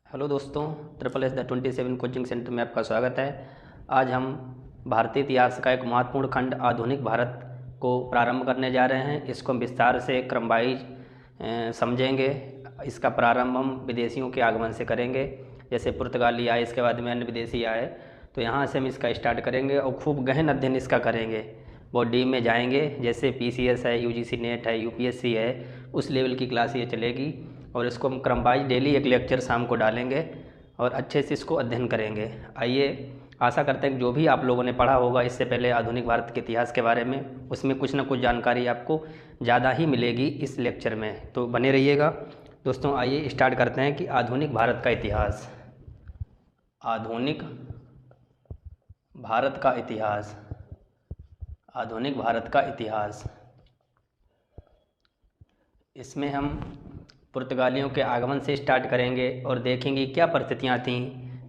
Hello दोस्तों, triple S the 27 coaching centre में आपका स्वागत है। आज हम भारतीय इतिहास का एक महत्वपूर्ण खंड आधुनिक भारत को प्रारंभ करने जा रहे हैं। इसको हम विस्तार से क्रम वाइज समझेंगे। इसका प्रारंभ हम विदेशियों के आगमन से करेंगे। जैसे पुर्तगाली आए, इसके बाद में अन्य विदेशी आए, तो यहाँ से हम इसका स्टार्ट करेंगे और खूब गहन अध्ययन इसका करेंगे। बहुत डीप में जाएंगे। जैसे PCS है, UGC नेट है, UPSC है, उस लेवल की क्लास ये चलेगी। और इसको हम क्रम वाइज डेली एक लेक्चर शाम को डालेंगे और अच्छे से इसको अध्ययन करेंगे। आइए, आशा करते हैं कि जो भी आप लोगों ने पढ़ा होगा इससे पहले आधुनिक भारत के इतिहास के बारे में, उसमें कुछ ना कुछ जानकारी आपको ज़्यादा ही मिलेगी इस लेक्चर में, तो बने रहिएगा। दोस्तों आइए स्टार्ट करते हैं कि आधुनिक भारत का इतिहास। आधुनिक भारत का इतिहास। आधुनिक भारत का इतिहास, इसमें हम पुर्तगालियों के आगमन से स्टार्ट करेंगे और देखेंगे क्या परिस्थितियाँ थीं,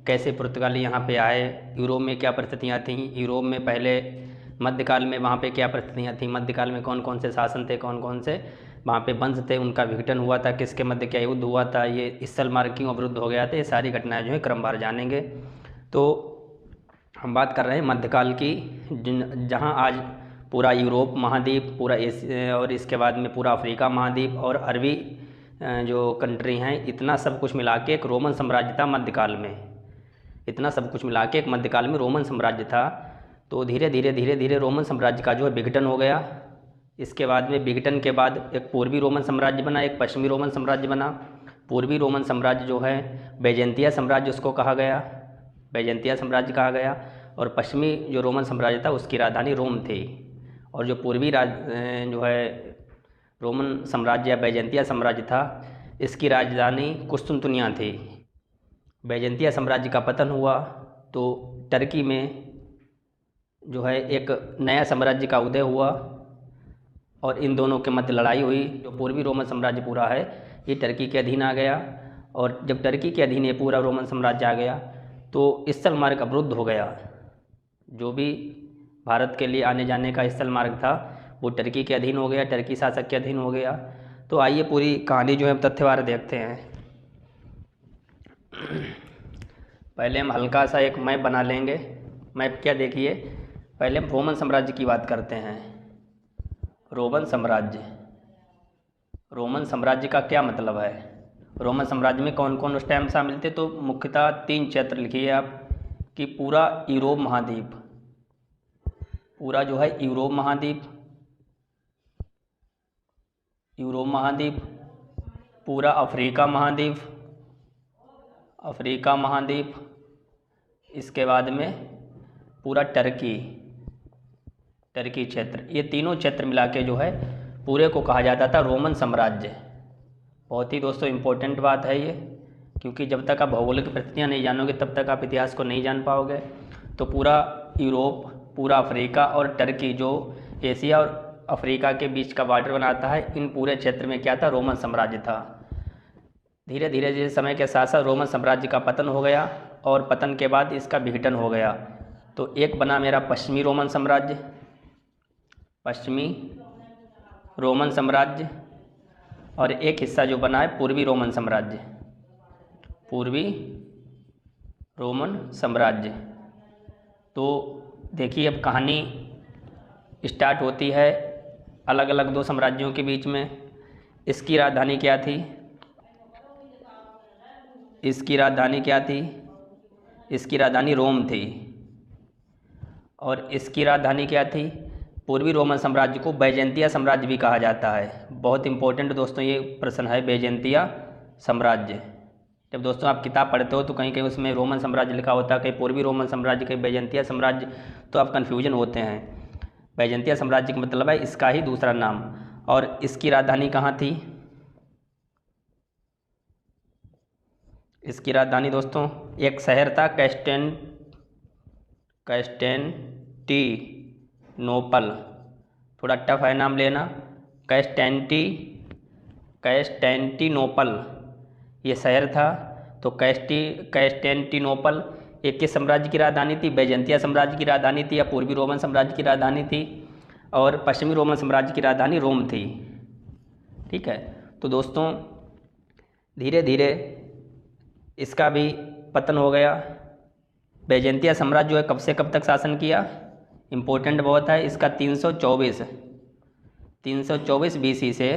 कैसे पुर्तगाली यहाँ पे आए, यूरोप में क्या परिस्थितियाँ थीं, यूरोप में पहले मध्यकाल में वहाँ पे क्या परिस्थितियाँ थीं, मध्यकाल में कौन कौन से शासन थे, कौन कौन से वहाँ पे वंश थे, उनका विघटन हुआ था, किसके मध्य क्या युद्ध हुआ था, ये स्थल मार्ग क्यों अवरुद्ध हो गया था, ये सारी घटनाएँ जो है क्रमवार जानेंगे। तो हम बात कर रहे हैं मध्यकाल की, जहाँ आज पूरा यूरोप महाद्वीप, पूरा एशिया और इसके बाद में पूरा अफ्रीका महाद्वीप और अरबी जो कंट्री हैं, इतना सब कुछ मिला के एक रोमन साम्राज्य था मध्यकाल में। इतना सब कुछ मिला के एक मध्यकाल में रोमन साम्राज्य था। तो धीरे धीरे रोमन साम्राज्य का जो है विघटन हो गया। इसके बाद में विघटन के बाद एक पूर्वी रोमन साम्राज्य बना, एक पश्चिमी रोमन साम्राज्य बना। पूर्वी रोमन साम्राज्य जो है बैजेंतिया साम्राज्य उसको कहा गया, बैजेंतिया साम्राज्य कहा गया। और पश्चिमी जो रोमन साम्राज्य था उसकी राजधानी रोम थी। और जो पूर्वी जो है रोमन साम्राज्य या बैजेंतिया साम्राज्य था, इसकी राजधानी कुस्तुनतुनिया थी। बैजेंतिया साम्राज्य का पतन हुआ तो टर्की में जो है एक नया साम्राज्य का उदय हुआ और इन दोनों के मध्य लड़ाई हुई। जो पूर्वी रोमन साम्राज्य पूरा है ये टर्की के अधीन आ गया। और जब टर्की के अधीन ये पूरा रोमन साम्राज्य आ गया तो स्थल मार्ग अवरुद्ध हो गया। जो भी भारत के लिए आने जाने का स्थल मार्ग था वो टर्की के अधीन हो गया, टर्की शासक के अधीन हो गया। तो आइए पूरी कहानी जो है तथ्यवार देखते हैं। पहले हम हल्का सा एक मैप बना लेंगे। मैप क्या, देखिए, पहले हम रोमन साम्राज्य की बात करते हैं। रोमन साम्राज्य, रोमन साम्राज्य का क्या मतलब है, रोमन साम्राज्य में कौन कौन उस टाइम शामिल थे? तो मुख्यतः 3 क्षेत्र लिखिए आप कि पूरा यूरोप महाद्वीप, पूरा जो है यूरोप महाद्वीप, यूरोप महाद्वीप, पूरा अफ्रीका महाद्वीप, अफ्रीका महाद्वीप, इसके बाद में पूरा टर्की, टर्की क्षेत्र। ये तीनों क्षेत्र मिला के जो है पूरे को कहा जाता था रोमन साम्राज्य। बहुत ही दोस्तों इम्पोर्टेंट बात है ये, क्योंकि जब तक आप भौगोलिक परिस्थितियाँ नहीं जानोगे तब तक आप इतिहास को नहीं जान पाओगे। तो पूरा यूरोप, पूरा अफ्रीका और टर्की, जो एशिया और अफ्रीका के बीच का बॉर्डर बनाता है, इन पूरे क्षेत्र में क्या था, रोमन साम्राज्य था। धीरे धीरे जैसे समय के साथ साथ रोमन साम्राज्य का पतन हो गया और पतन के बाद इसका विघटन हो गया। तो एक बना मेरा पश्चिमी रोमन साम्राज्य, पश्चिमी रोमन साम्राज्य, और एक हिस्सा जो बना है पूर्वी रोमन साम्राज्य, पूर्वी रोमन साम्राज्य। तो देखिए अब कहानी स्टार्ट होती है अलग अलग 2 साम्राज्यों के बीच में। इसकी राजधानी क्या थी, इसकी राजधानी क्या थी, इसकी राजधानी रोम थी। और इसकी राजधानी क्या थी, पूर्वी रोमन साम्राज्य को बैजेंतिया साम्राज्य भी कहा जाता है। बहुत इंपॉर्टेंट दोस्तों ये प्रश्न है, बैजेंतिया साम्राज्य। जब दोस्तों आप किताब पढ़ते हो तो कहीं कहीं उसमें रोमन साम्राज्य लिखा होता है, कहीं पूर्वी रोमन साम्राज्य, कहीं बैजेंतिया साम्राज्य, तो आप कन्फ्यूजन होते हैं। बैजेंतिया साम्राज्य का मतलब है इसका ही दूसरा नाम। और इसकी राजधानी कहाँ थी, इसकी राजधानी दोस्तों एक शहर था कैस्टेंटिनोपल। थोड़ा टफ है नाम लेना, कैस्टेंटिनोपल ये शहर था। तो कैस्टेंटिनोपल एक किस साम्राज्य की राजधानी थी, बैजेंतिया साम्राज्य की राजधानी थी या पूर्वी रोमन साम्राज्य की राजधानी थी। और पश्चिमी रोमन साम्राज्य की राजधानी रोम थी। ठीक है, तो दोस्तों धीरे धीरे इसका भी पतन हो गया। बैजेंतिया साम्राज्य जो है कब से कब तक शासन किया, इम्पोर्टेंट बहुत है इसका, 324 BC से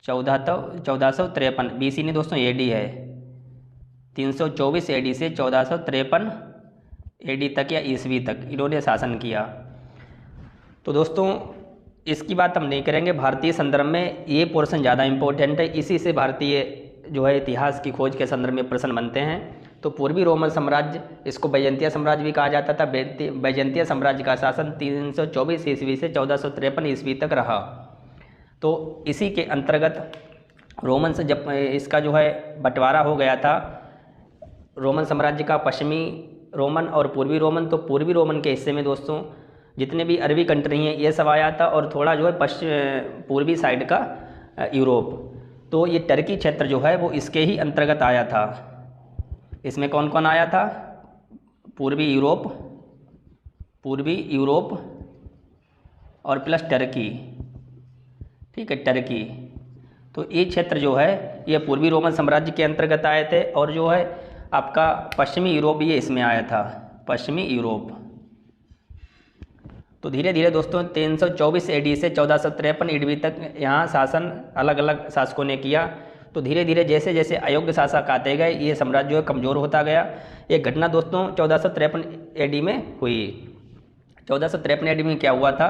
1453 BC नहीं दोस्तों, AD है। 324 AD से 1453 AD तक या ईस्वी तक इन्होंने शासन किया। तो दोस्तों इसकी बात हम नहीं करेंगे, भारतीय संदर्भ में ये पोर्शन ज़्यादा इम्पोर्टेंट है, इसी से भारतीय जो है इतिहास की खोज के संदर्भ में प्रश्न बनते हैं। तो पूर्वी रोमन साम्राज्य, इसको बैजेंतिया साम्राज्य भी कहा जाता था। बैजेंतिया साम्राज्य का शासन 324 ईस्वी से 1453 ईस्वी तक रहा। तो इसी के अंतर्गत रोमन से जब इसका जो है बंटवारा हो गया था रोमन साम्राज्य का, पश्चिमी रोमन और पूर्वी रोमन, तो पूर्वी रोमन के हिस्से में दोस्तों जितने भी अरबी कंट्री हैं ये सब आया था, और थोड़ा जो है पूर्वी साइड का यूरोप, तो ये टर्की क्षेत्र जो है वो इसके ही अंतर्गत आया था। इसमें कौन कौन आया था, पूर्वी यूरोप और प्लस टर्की, ठीक है, टर्की। तो ये क्षेत्र जो है ये पूर्वी रोमन साम्राज्य के अंतर्गत आए थे, और जो है आपका पश्चिमी यूरोप ये इसमें आया था, पश्चिमी यूरोप। तो धीरे धीरे दोस्तों 324 AD से 1453 ईस्वी तक यहाँ शासन अलग अलग शासकों ने किया। तो धीरे धीरे जैसे जैसे अयोग्य शासक आते गए ये साम्राज्य जो है कमज़ोर होता गया। ये घटना दोस्तों 1453 AD में हुई। 1453 AD में क्या हुआ था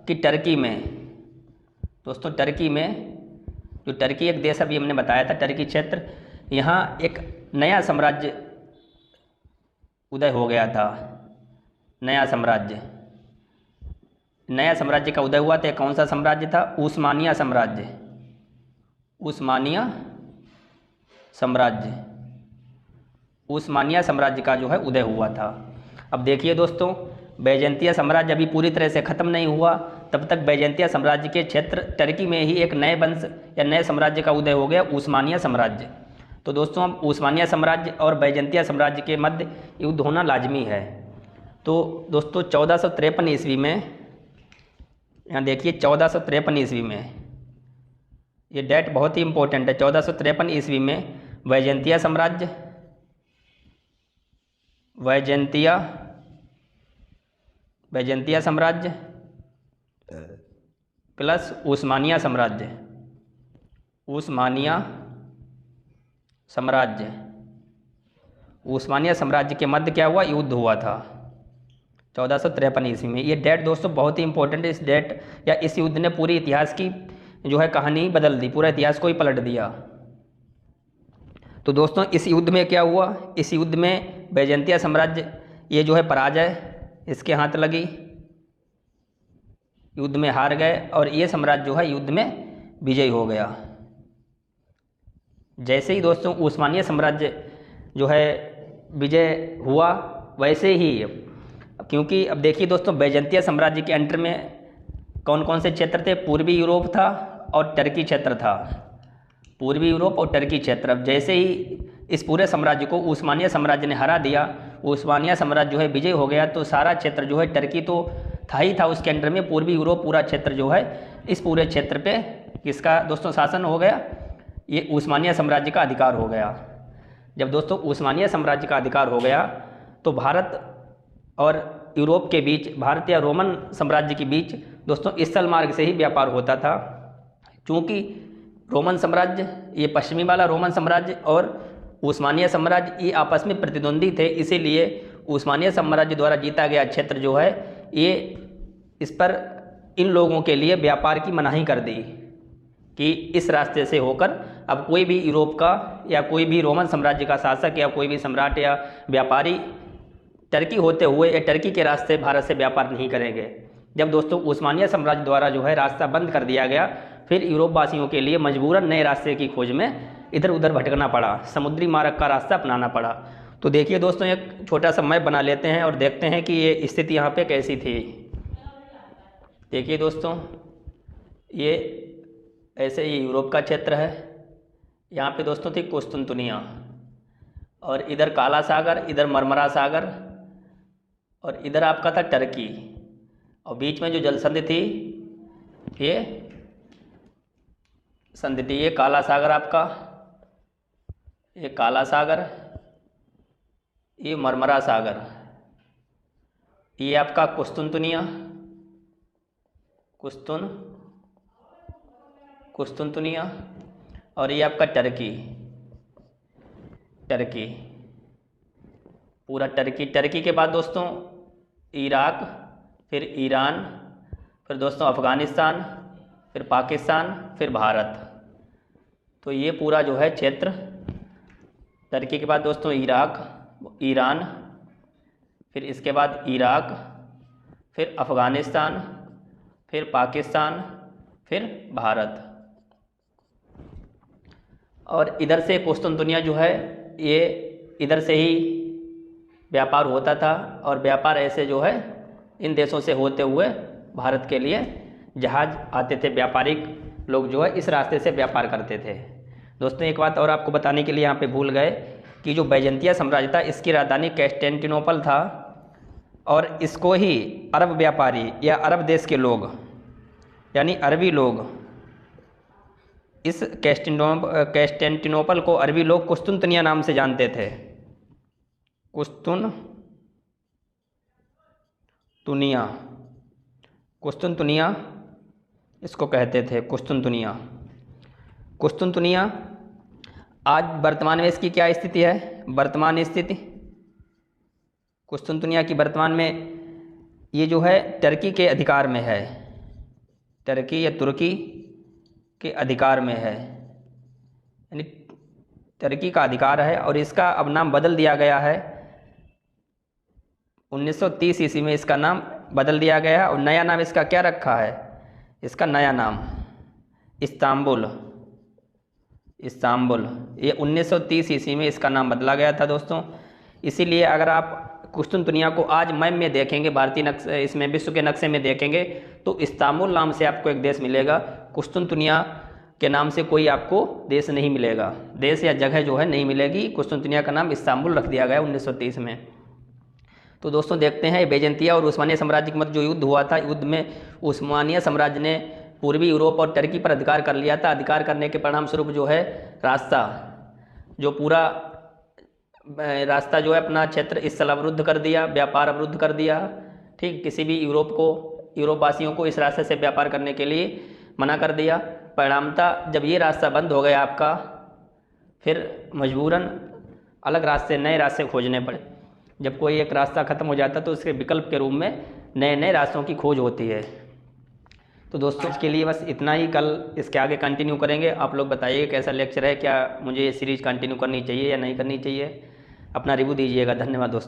कि टर्की में दोस्तों, टर्की में जो टर्की एक देश अभी हमने बताया था, टर्की क्षेत्र, यहाँ एक नया साम्राज्य उदय हो गया था। नया साम्राज्य का उदय हुआ था। कौन सा साम्राज्य था, उस्मानिया साम्राज्य का जो है उदय हुआ था। अब देखिए दोस्तों, बैजेंतिया साम्राज्य अभी पूरी तरह से ख़त्म नहीं हुआ, तब तक बैजेंतिया साम्राज्य के क्षेत्र टर्की में ही एक नए वंश या नए साम्राज्य का उदय हो गया, उस्मानिया साम्राज्य। तो दोस्तों अब उस्मानिया साम्राज्य और बैजेंतिया साम्राज्य के मध्य युद्ध होना लाजमी है। तो दोस्तों 1453 ईस्वी में, यहाँ देखिए 1453 ईस्वी में, ये डेट बहुत ही इम्पोर्टेंट है। 1453 ईस्वी में बैजेंतिया साम्राज्य प्लस उस्मानिया साम्राज्य के मध्य क्या हुआ, युद्ध हुआ था 1453 ईस्वी में। ये डेट दोस्तों बहुत ही इंपॉर्टेंट है। इस डेट या इस युद्ध ने पूरी इतिहास की जो है कहानी बदल दी, पूरा इतिहास को ही पलट दिया। तो दोस्तों इस युद्ध में क्या हुआ, इस युद्ध में बैजेंतिया साम्राज्य ये जो है पराजय इसके हाथ लगी, युद्ध में हार गए, और ये साम्राज्य जो है युद्ध में विजयी हो गया। जैसे ही दोस्तों उस्मानिया साम्राज्य जो है विजय हुआ, वैसे ही, क्योंकि अब देखिए दोस्तों बैजेंतिया साम्राज्य के अंडर में कौन कौन से क्षेत्र थे, पूर्वी यूरोप था और टर्की क्षेत्र था, पूर्वी यूरोप और टर्की क्षेत्र। अब जैसे ही इस पूरे साम्राज्य को उस्मानिया साम्राज्य ने हरा दिया, उस्मानिया साम्राज्य जो है विजय हो गया, तो सारा क्षेत्र जो है टर्की तो था ही था उसके अंडर में, पूर्वी यूरोप पूरा क्षेत्र जो है, इस पूरे क्षेत्र पे किसका दोस्तों शासन हो गया, ये उस्मानिया साम्राज्य का अधिकार हो गया। जब दोस्तों उस्मानिया साम्राज्य का अधिकार हो गया तो भारत और यूरोप के बीच, भारत या रोमन साम्राज्य के बीच दोस्तों स्थल मार्ग से ही व्यापार होता था। क्योंकि रोमन साम्राज्य, ये पश्चिमी वाला रोमन साम्राज्य और उस्मानिया साम्राज्य ये आपस में प्रतिद्वंदी थे, इसीलिए उस्मानिया साम्राज्य द्वारा जीता गया क्षेत्र जो है ये इस पर इन लोगों के लिए व्यापार की मनाही कर दी कि इस रास्ते से होकर अब कोई भी यूरोप का या कोई भी रोमन साम्राज्य का शासक या कोई भी सम्राट या व्यापारी टर्की होते हुए या टर्की के रास्ते भारत से व्यापार नहीं करेंगे। जब दोस्तों उस्मानिया साम्राज्य द्वारा जो है रास्ता बंद कर दिया गया, फिर यूरोप वासियों के लिए मजबूरन नए रास्ते की खोज में इधर उधर भटकना पड़ा, समुद्री मार्ग का रास्ता अपनाना पड़ा। तो देखिए दोस्तों एक छोटा सा मैप बना लेते हैं और देखते हैं कि ये स्थिति यहाँ पे कैसी थी। देखिए दोस्तों ये ऐसे ही यूरोप का क्षेत्र है, यहाँ पे दोस्तों थी कुस्तुनतुनिया, और इधर काला सागर, इधर मरमरा सागर, और इधर आपका था टर्की, और बीच में जो जल संधि थी ये काला सागर आपका, ये काला सागर, ये मरमरा सागर, ये आपका कुस्तुनतुनिया, कुस्तुनतुनिया, और ये आपका टर्की, पूरा टर्की के बाद दोस्तों इराक, फिर ईरान, फिर दोस्तों अफ़गानिस्तान, फिर पाकिस्तान, फिर भारत। तो ये पूरा जो है क्षेत्र, टर्की के बाद दोस्तों इराक, ईरान, फिर इसके बाद इराक, फिर अफ़गानिस्तान, फिर पाकिस्तान, फिर भारत। और इधर से कुस्तुनतुनिया जो है ये इधर से ही व्यापार होता था, और व्यापार ऐसे जो है इन देशों से होते हुए भारत के लिए जहाज़ आते थे, व्यापारिक लोग जो है इस रास्ते से व्यापार करते थे। दोस्तों एक बात और आपको बताने के लिए यहाँ पे भूल गए कि जो बैजेंतिया साम्राज्य था इसकी राजधानी कैस्टेंटिनोपल था, और इसको ही अरब व्यापारी या अरब देश के लोग यानी अरबी लोग, इस कैस्टेंटिनोपल को अरबी लोग कुस्तुनतुनिया नाम से जानते थे। कुस्तुनतुनिया इसको कहते थे, कुस्तुनतुनिया। आज वर्तमान में इसकी क्या स्थिति है? वर्तमान स्थिति कुस्तुनतुनिया की वर्तमान में ये जो है टर्की के अधिकार में है, टर्की या तुर्की के अधिकार में है, यानी टर्की का अधिकार है। और इसका अब नाम बदल दिया गया है, 1930 ईस्वी में इसका नाम बदल दिया गया है, और नया नाम इसका क्या रखा है? इसका नया नाम इस्तांबुल। ये 1930 ईस्वी में इसका नाम बदला गया था दोस्तों। इसीलिए अगर आप कुस्तुनतुनिया को आज मैप में देखेंगे, भारतीय नक्शे, इसमें विश्व के नक्शे में देखेंगे तो इस्तांबुल नाम से आपको एक देश मिलेगा, कुस्तुनतुनिया के नाम से कोई आपको देश नहीं मिलेगा, देश या जगह जो है नहीं मिलेगी। कुस्तुनतुनिया का नाम इस्तांबुल रख दिया गया 1930 में। तो दोस्तों देखते हैं बैजेंतिया और उस्मानिया साम्राज्य के मध्य जो युद्ध हुआ था, युद्ध में उस्मानिया साम्राज्य ने पूर्वी यूरोप और टर्की पर अधिकार कर लिया था। अधिकार करने के परिणाम स्वरूप जो है रास्ता जो है अपना क्षेत्र इस साल अवरुद्ध कर दिया, व्यापार अवरुद्ध कर दिया। ठीक, किसी भी यूरोप वासियों को इस रास्ते से व्यापार करने के लिए मना कर दिया। परिणामतः जब ये रास्ता बंद हो गया आपका, फिर मजबूरन अलग रास्ते, नए रास्ते खोजने पड़े। जब कोई एक रास्ता ख़त्म हो जाता तो उसके विकल्प के रूप में नए नए रास्तों की खोज होती है। तो दोस्तों आज के लिए बस इतना ही, कल इसके आगे कंटिन्यू करेंगे। आप लोग बताइए कैसा लेक्चर है, क्या मुझे ये सीरीज़ कंटिन्यू करनी चाहिए या नहीं करनी चाहिए, अपना रिव्यू दीजिएगा। धन्यवाद दोस्तों।